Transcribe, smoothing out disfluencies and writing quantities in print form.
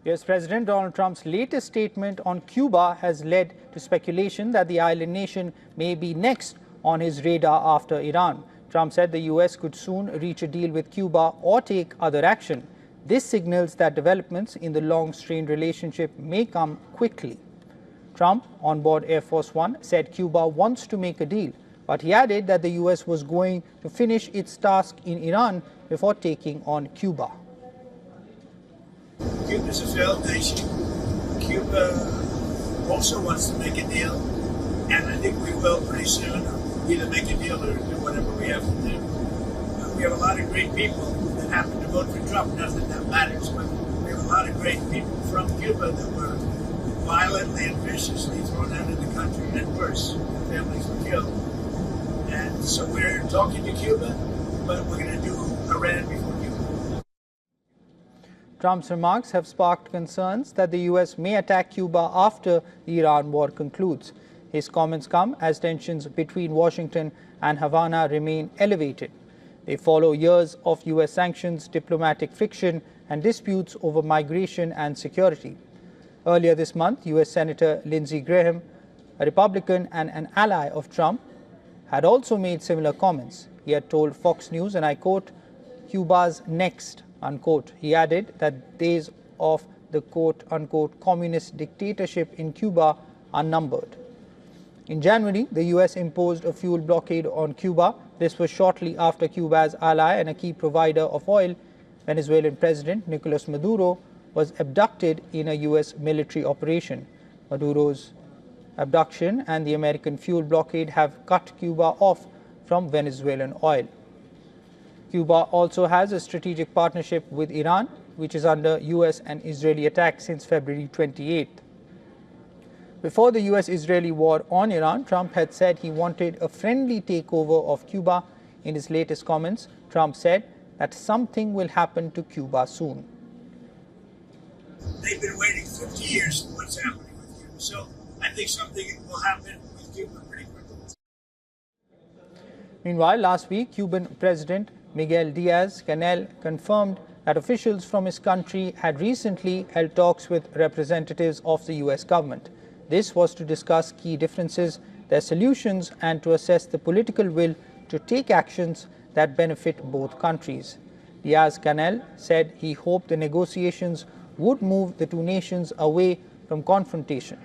US President Donald Trump's latest statement on Cuba has led to speculation that the island nation may be next on his radar after Iran. Trump said the US could soon reach a deal with Cuba or take other action. This signals that developments in the long-strained relationship may come quickly. Trump, on board Air Force One, said Cuba wants to make a deal, but he added that the US was going to finish its task in Iran before taking on Cuba. Cuba's a failed nation. Cuba also wants to make a deal, and I think we will pretty soon either make a deal or do whatever we have to do. We have a lot of great people that happen to vote for Trump. Not that that matters, but we have a lot of great people from Cuba that were violently and viciously thrown out of the country, and worse, their families were killed. And so we're talking to Cuba, but we're going to do Iran before Cuba. Trump's remarks have sparked concerns that the US may attack Cuba after the Iran war concludes. His comments come as tensions between Washington and Havana remain elevated. They follow years of US sanctions, diplomatic friction, and disputes over migration and security. Earlier this month, US Senator Lindsey Graham, a Republican and an ally of Trump, had also made similar comments. He had told Fox News, and I quote, "Cuba's next," unquote. He added that days of the quote unquote communist dictatorship in Cuba are numbered. In January, the US imposed a fuel blockade on Cuba. This was shortly after Cuba's ally and a key provider of oil, Venezuelan President Nicolas Maduro, was abducted in a US military operation. Maduro's abduction and the American fuel blockade have cut Cuba off from Venezuelan oil. Cuba also has a strategic partnership with Iran, which is under US and Israeli attack since February 28th. Before the US-Israeli war on Iran, Trump had said he wanted a friendly takeover of Cuba. In his latest comments, Trump said that something will happen to Cuba soon. They've been waiting 50 years for what's happening with Cuba, so I think something will happen with Cuba pretty quickly. Meanwhile, last week, Cuban President Miguel Diaz-Canel confirmed that officials from his country had recently held talks with representatives of the US government. This was to discuss key differences, their solutions, and to assess the political will to take actions that benefit both countries. Diaz-Canel said he hoped the negotiations would move the two nations away from confrontation.